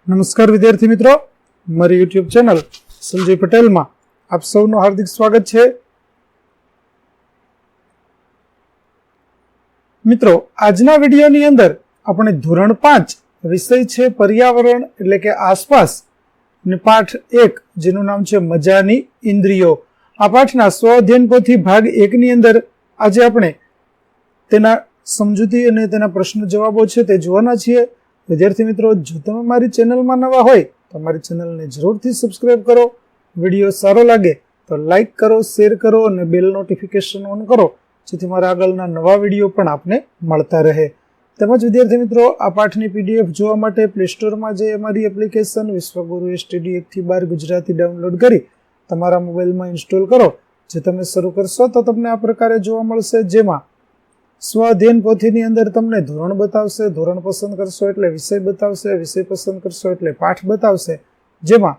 નમસ્કાર વિદ્યાર્થી મિત્રો, મારી યુટ્યુબ ચેનલ સંજય પટેલમાં આપ સૌનું હાર્દિક સ્વાગત છે. મિત્રો, આજના વિડીયોની અંદર આપણે ધોરણ 5 વિષય છે પર્યાવરણ એટલે કે આસપાસ અને પાઠ 1 જેનું નામ છે મજાની ઇન્દ્રિયો. આ પાઠના સ્વઅધ્યયન પોથી ભાગ 1 ની અંદર આજે આપણે તેના સમજૂતી અને તેના પ્રશ્ન જવાબો છે તે જોવાના છીએ. વિદ્યાર્થી મિત્રો, જો તમે મારી ચેનલમાં નવા હોય તો મારી ચેનલને જરૂરથી સબસ્ક્રાઇબ કરો. વિડીયો સારો લાગે તો લાઇક કરો, શેર કરો અને બેલ નોટિફિકેશન ઓન કરો, જેથી મારા આગળના નવા વિડીયો પણ આપને મળતા રહે. તેમજ વિદ્યાર્થી મિત્રો, આ પાઠની પીડીએફ જોવા માટે પ્લે સ્ટોરમાં જઈ અમારી એપ્લિકેશન વિશ્વગુરુ સ્ટડી 1 થી 12 ગુજરાતી ડાઉનલોડ કરી તમારા મોબાઈલમાં ઇન્સ્ટોલ કરો. જે તમે શરૂ કરશો તો તમને આ પ્રકારે જોવા મળશે, જેમાં સ્વઅધ્યયન પોથીની અંદર તમને ધોરણ બતાવશે, ધોરણ પસંદ કરશો એટલે વિષય બતાવશે, વિષય પસંદ કરશો એટલે પાઠ બતાવશે. જેમાં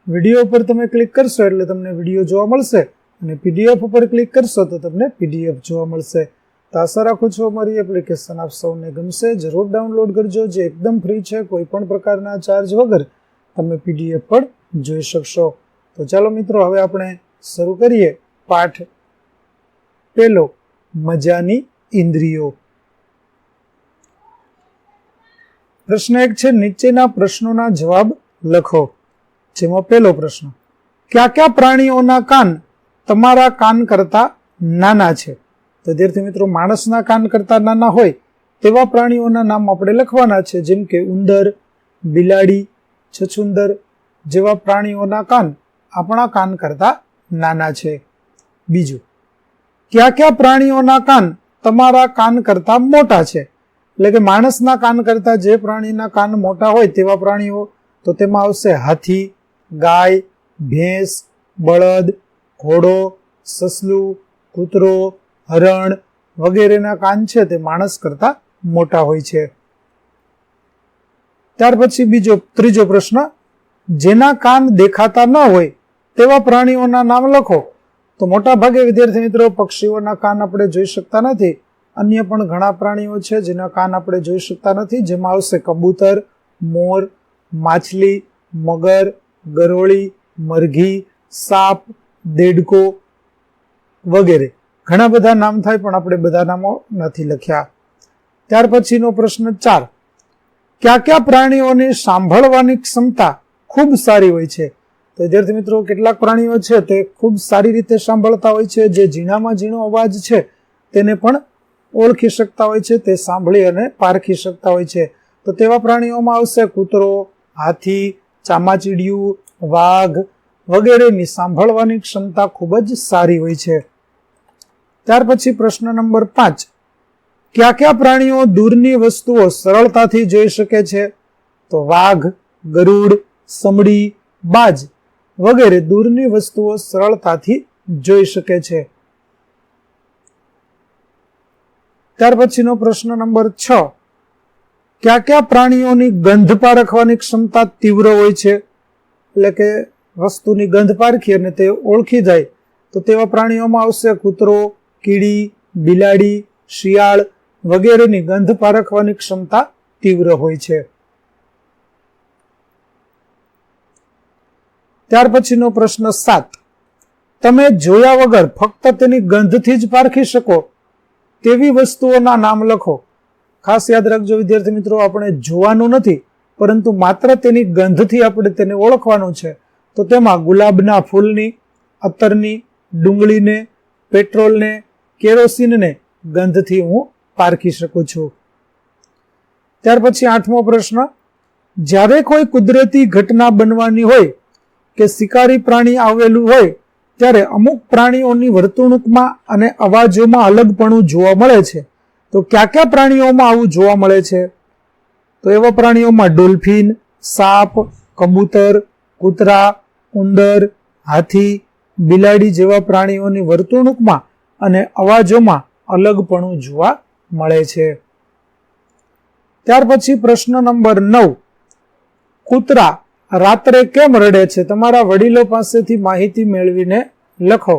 વિડીયો ઉપર તમે ક્લિક કરશો એટલે તમને વિડીયો જોવા મળશે અને પીડીએફ ઉપર ક્લિક કરશો તો તમને પીડીએફ જોવા મળશે. તો આશા રાખું છું અમારી એપ્લિકેશન આપ સૌને ગમશે. જરૂર ડાઉનલોડ કરજો, જે એકદમ ફ્રી છે. કોઈ પણ પ્રકારના ચાર્જ વગર તમે પીડીએફ પણ જોઈ શકશો. તો ચાલો મિત્રો, હવે આપણે શરૂ કરીએ પાઠ પહેલો, મજાની ઇન્દ્રિયો. પ્રશ્ન 1 છે, નીચેના પ્રશ્નોના જવાબ લખો. જેમાં પહેલો પ્રશ્ન, કયા કયા પ્રાણીઓના કાન તમારા કાન કરતા નાના છે? તો વિદ્યાર્થી મિત્રો, માણસના કાન કરતા નાના હોય તેવા પ્રાણીઓના નામ આપણે લખવાના છે. જેમ કે ઉંદર, બિલાડી, છછુંદર જેવા પ્રાણીઓના કાન આપણા કાન કરતા નાના છે. બીજું, કયા કયા પ્રાણીઓના કાન તમારા કાન કરતા મોટા છે? એટલે કે માણસના કાન કરતા જે પ્રાણીના કાન મોટા હોય તેવા પ્રાણીઓ, તો તેમાં આવશે હાથી, ગાય, ભેંસ, બળદ, ઘોડો, સસલું, કૂતરો, હરણ વગેરેના કાન છે તે માણસ કરતા મોટા હોય છે. ત્યાર પછી ત્રીજો પ્રશ્ન, જેના કાન દેખાતા ન હોય તેવા પ્રાણીઓના નામ લખો. તો મોટા ભાગે વિદ્યાર્થી મિત્રો, પક્ષીઓના કાન આપણે જોઈ શકતા નથી. અન્ય પણ ઘણા પ્રાણીઓ છે જેના કાન આપણે જોઈ શકતા નથી. જેમાં આવશે કબૂતર, મોર, માછલી, મગર, ગરોળી, મરઘી, સાપ, દેડકો વગેરે ઘણા બધા નામ થાય, પણ આપણે બધા નામો નથી લખ્યા. ત્યાર પછીનો પ્રશ્ન 4, કયા કયા પ્રાણીઓની સાંભળવાની ક્ષમતા ખૂબ સારી હોય છે? તો વિદ્યાર્થી મિત્રો, કેટલાક પ્રાણીઓ છે તે ખૂબ સારી રીતે સાંભળતા હોય છે. જે ઝીણામાં ઝીણો અવાજ છે તેને પણ ઓળખી શકતા હોય છે, તે સાંભળી અને પારખી શકતા હોય છે. તો તેવા પ્રાણીઓમાં આવશે કૂતરો, હાથી, ચામાચીડિયું, વાઘ વગેરેની સાંભળવાની ક્ષમતા ખૂબ જ સારી હોય છે. ત્યાર પછી પ્રશ્ન નંબર 5, કયા કયા પ્રાણીઓ દૂરની વસ્તુઓ સરળતાથી જોઈ શકે છે? તો વાઘ, ગરુડ, સમડી, બાજ વગેરે દૂરની વસ્તુઓ સરળતાથી જોઈ શકે છે. ત્યાર પછીનો પ્રશ્ન નંબર 6, કયા કયા પ્રાણીઓની ગંધ પારખવાની ક્ષમતા તીવ્ર હોય છે? એટલે કે વસ્તુની ગંધ પારખી અને તે ઓળખી જાય તો તેવા પ્રાણીઓમાં આવશે કૂતરો, કીડી, બિલાડી, શિયાળ વગેરેની ગંધ પારખવાની ક્ષમતા તીવ્ર હોય છે. ત્યાર પછીનો પ્રશ્ન 7, તમે જોયા વગર ફક્ત તેની ગંધથી જ પારખી શકો તેવી વસ્તુઓના નામ લખો. ખાસ યાદ રાખજો વિદ્યાર્થી મિત્રો, આપણે જોવાનું નથી, પરંતુ માત્ર તેની ગંધથી આપણે તેને ઓળખવાનું છે. તો તેમાં ગુલાબના ફૂલની, અત્તરની, ડુંગળીને, પેટ્રોલને, કેરોસીનને ગંધથી હું પારખી શકું છું. ત્યાર પછી 8મો પ્રશ્ન, જ્યારે કોઈ કુદરતી ઘટના બનવાની હોય કે શિકારી પ્રાણી આવેલું હોય ત્યારે અમુક પ્રાણીઓની વર્તણૂકમાં અને અવાજોમાં અલગપણું જોવા મળે છે. તો કયા કયા પ્રાણીઓમાં આવું જોવા મળે છે? તો એવા પ્રાણીઓમાં ડોલ્ફિન, સાપ, કબૂતર, કૂતરા, ઉંદર, હાથી, બિલાડી જેવા પ્રાણીઓની વર્તણૂકમાં અને અવાજોમાં અલગપણું જોવા મળે છે. ત્યાર પછી પ્રશ્ન નંબર 9, કૂતરા રાત્રે કેમ રડે છે? તમારા વડીલો પાસેથી માહિતી મેળવીને લખો.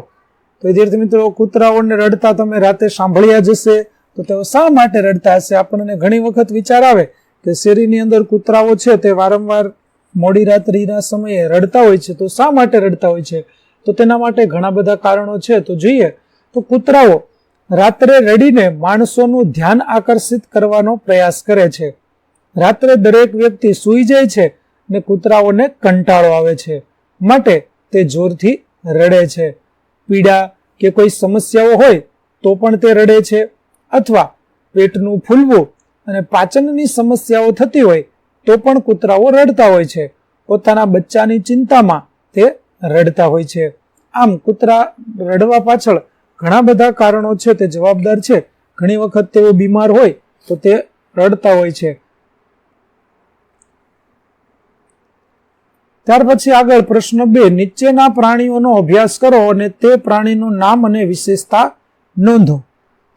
તો વિદ્યાર્થી મિત્રો, કૂતરાઓને રડતા તમે રાતે સાંભળ્યા જશે. તો તેઓ શા માટે રડતા હશે? આપણને ઘણી વખત વિચાર આવે કે શેરીની અંદર કૂતરાઓ છે તે વારંવાર મોડી રાત્રિના સમયે રડતા હોય છે. તો શા માટે રડતા હોય છે? તો તેના માટે ઘણા બધા કારણો છે. તો જોઈએ તો કૂતરાઓ રાત્રે રડીને માણસોનું ધ્યાન આકર્ષિત કરવાનો પ્રયાસ કરે છે. રાત્રે દરેક વ્યક્તિ સૂઈ જાય છે ને કૂતરાઓને કંટાળો આવે છે, માટે તે જોરથી રડે છે. પીડા કે કોઈ સમસ્યાઓ હોય તો પણ તે રડે છે, અથવા પેટનું ફૂલવું અને પાચનની સમસ્યાઓ થતી હોય તો પણ કૂતરાઓ રડતા હોય છે. પોતાના બચ્ચાની ચિંતામાં તે રડતા હોય છે. આમ કૂતરા રડવા પાછળ ઘણા બધા કારણો છે તે જવાબદાર છે. ઘણી વખત તેઓ બીમાર હોય તો તે રડતા હોય છે. ત્યાર પછી આગળ પ્રશ્ન 2, નીચેના પ્રાણીઓનો અભ્યાસ કરો અને તે પ્રાણીનું નામ અને વિશેષતા નોંધો.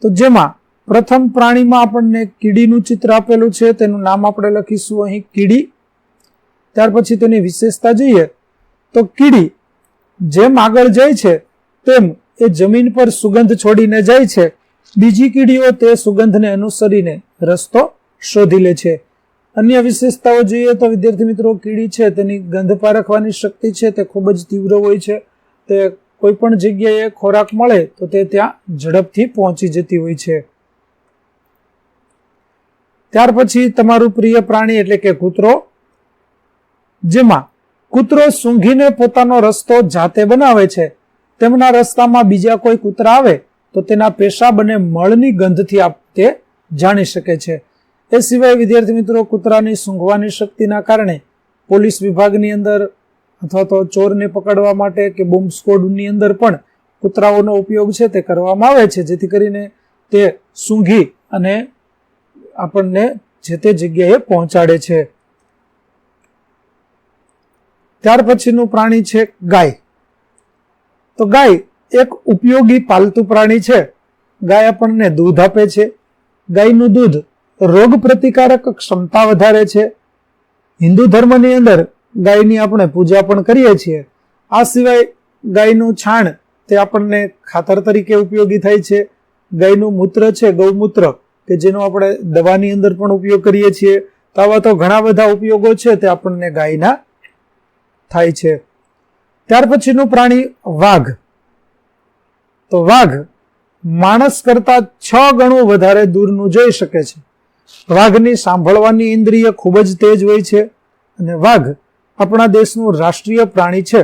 તો જેમાં પ્રથમ પ્રાણીમાં આપણને કીડીનું ચિત્ર આપેલું છે, તેનું નામ આપણે લખીશું અહીં કીડી. ત્યાર પછી તેની વિશેષતા જોઈએ તો કીડી જેમ આગળ જાય છે તેમ એ જમીન પર સુગંધ છોડીને જાય છે. બીજી કીડીઓ તે સુગંધને અનુસરીને રસ્તો શોધી લે છે. અન્ય વિશેષતાઓ જોઈએ તો વિદ્યાર્થી મિત્રો, કીડી છે તેની ગંધ પારખવાની શક્તિ છે તે ખૂબ જ તીવ્ર હોય છે. તે કોઈ પણ જગ્યાએ ખોરાક મળે તો તે ત્યાં ઝડપથી પહોંચી જતી હોય છે. ત્યાર પછી તમારું પ્રિય પ્રાણી એટલે કે કૂતરો, જેમાં કૂતરો સૂંઘીને પોતાનો રસ્તો જાતે બનાવે છે. તેમના રસ્તામાં બીજા કોઈ કૂતરા આવે તો તેના પેશાબ અને મળની ગંધથી તે જાણી શકે છે. એ સિવાય વિદ્યાર્થી મિત્રો, કૂતરાની સૂંઘવાની શક્તિના કારણે પોલીસ વિભાગની અંદર અથવા તો ચોરને પકડવા માટે કે બોમ્બ સ્ક્વોડની અંદર પણ કૂતરાઓનો ઉપયોગ છે તે કરવામાં આવે છે, જેથી કરીને તે સૂંઘી અને આપણને જે તે જગ્યાએ પહોંચાડે છે. ત્યાર પછીનું પ્રાણી છે ગાય. તો ગાય એક ઉપયોગી પાલતુ પ્રાણી છે. ગાય આપણને દૂધ આપે છે. ગાયનું દૂધ રોગ પ્રતિકારક ક્ષમતા વધારે છે. હિન્દુ ધર્મની અંદર ગાયની આપણે પૂજા પણ કરીએ છીએ. આ સિવાય ગાયનું છાણ તે આપણને ખાતર તરીકે ઉપયોગી થાય છે. ગાયનું મૂત્ર છે, ગૌમૂત્ર, કે જેનો આપણે દવાની અંદર પણ ઉપયોગ કરીએ છીએ. તો આવા તો ઘણા બધા ઉપયોગો છે તે આપણને ગાયના થાય છે. ત્યાર પછીનું પ્રાણી વાઘ. તો વાઘ માણસ કરતા 6 ગણું વધારે દૂરનું જોઈ શકે છે. વાઘની સાંભળવાની ઇન્દ્રિય ખૂબ જ તેજ હોય છે અને વાઘ આપણા દેશનું રાષ્ટ્રીય પ્રાણી છે.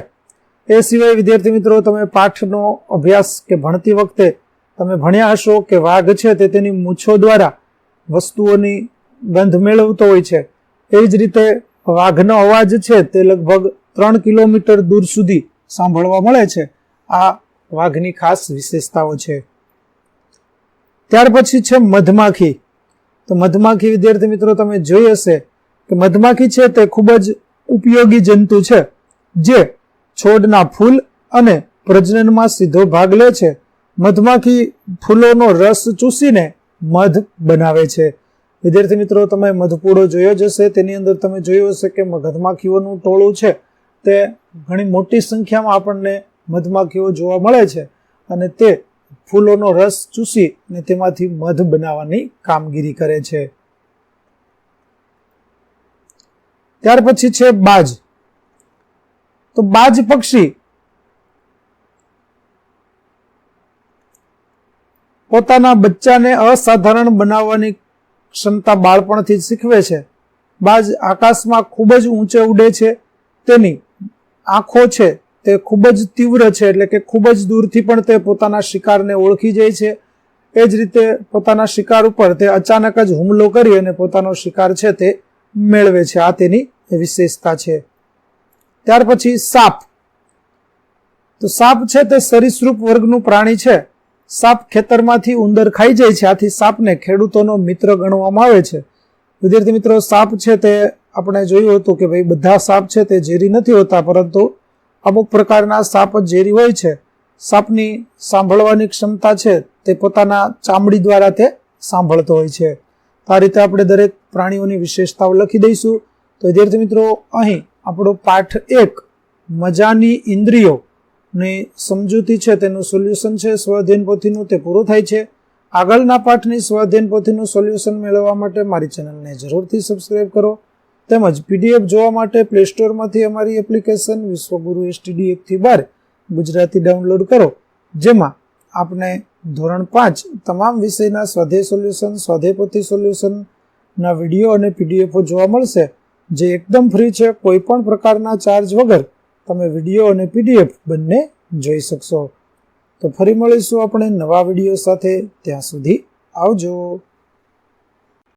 એ સિવાય વિદ્યાર્થી મિત્રો, તમે પાઠનો અભ્યાસ કે ભણતી વખતે તમે ભણ્યા હશો કે વાઘ છે તે તેની મૂછો દ્વારા વસ્તુઓની ગંધ મેળવતો હોય છે. એ જ રીતે વાઘનો અવાજ છે તે લગભગ 3 કિલોમીટર દૂર સુધી સાંભળવા મળે છે. આ વાઘની ખાસ વિશેષતાઓ છે. ત્યાર પછી છે મધમાખી. તો મધમાખી વિદ્યાર્થી મિત્રો, તમે જોઈ હશે કે મધમાખી છે તે ખૂબ જ ઉપયોગી જંતુ છે, જે છોડના ફૂલ અને પ્રજનનમાં સીધો ભાગ લે છે. મધમાખી ફૂલોનો રસ ચૂસીને મધ બનાવે છે. વિદ્યાર્થી મિત્રો, તમે મધપૂડો જોયો જ હશે. તેની અંદર તમે જોયું હશે કે મધમાખીઓનું ટોળું છે તે ઘણી મોટી સંખ્યામાં આપણને મધમાખીઓ જોવા મળે છે અને તે ફૂલોનો રસ ચૂસી અને તેમાંથી મધ બનાવવાની કામગીરી કરે છે. ત્યાર પછી છે બાજ. તો બાજ પક્ષી પોતાના બચ્ચાને અસાધારણ બનાવવાની ક્ષમતા બાળપણથી જ શીખવે છે. બાજ આકાશમાં ખૂબ જ ઊંચે ઉડે છે. તેની આંખો છે તે ખૂબ જ તીવ્ર છે, એટલે કે ખૂબ જ દૂરથી પણ તે પોતાના શિકારને ઓળખી જાય છે. એ જ રીતે પોતાના શિકાર ઉપર તે અચાનક જ હુમલો કરી અને પોતાનો શિકાર છે તે મેળવે છે. આ તેની વિશેષતા છે. ત્યાર પછી સાપ. તો સાપ છે તે સરીસૃપ વર્ગનું પ્રાણી છે. સાપ ખેતરમાંથી ઉંદર ખાઈ જાય છે. આથી સાપને ખેડૂતોનો મિત્ર ગણવામાં આવે છે. વિદ્યાર્થી મિત્રો, સાપ છે તે આપણે જોયું હતું કે ભાઈ બધા સાપ છે તે ઝેરી નથી હોતા, પરંતુ અમુક પ્રકારના સાપ ઝેરી હોય છે. સાપની સાંભળવાની ક્ષમતા છે તે પોતાના ચામડી દ્વારા તે સાંભળતો હોય છે. આ રીતે આપણે દરેક પ્રાણીઓની વિશેષતાઓ લખી દઈશું. તો વિદ્યાર્થી મિત્રો, અહીં આપણો પાઠ 1 મજાની ઇન્દ્રિયો ની સમજૂતી છે તેનું સોલ્યુશન છે સ્વાધ્યાયન પોથીનું, તે પૂરું થાય છે. આગળના પાઠની સ્વાધ્યાયન પોથીનું સોલ્યુશન મેળવવા માટે મારી ચેનલને જરૂરથી સબસ્ક્રાઇબ કરો. તેમજ પીડીએફ જોવા માટે પ્લે સ્ટોરમાંથી અમારી એપ્લિકેશન વિશ્વગુરુ STD 1-12 ગુજરાતી ડાઉનલોડ કરો, જેમાં આપને ધોરણ 5 તમામ વિષયના સ્વાધ્યાય સોલ્યુશન, સ્વાધ્યાયપોથી સોલ્યુશનના વિડીયો અને પીડીએફો જોવા મળશે, જે એકદમ ફ્રી છે. કોઈ પણ પ્રકારના ચાર્જ વગર તમે વિડીયો અને પીડીએફ બંને જોઈ શકશો. તો ફરી મળીશું આપણે નવા વિડીયો સાથે. ત્યાં સુધી આવજો.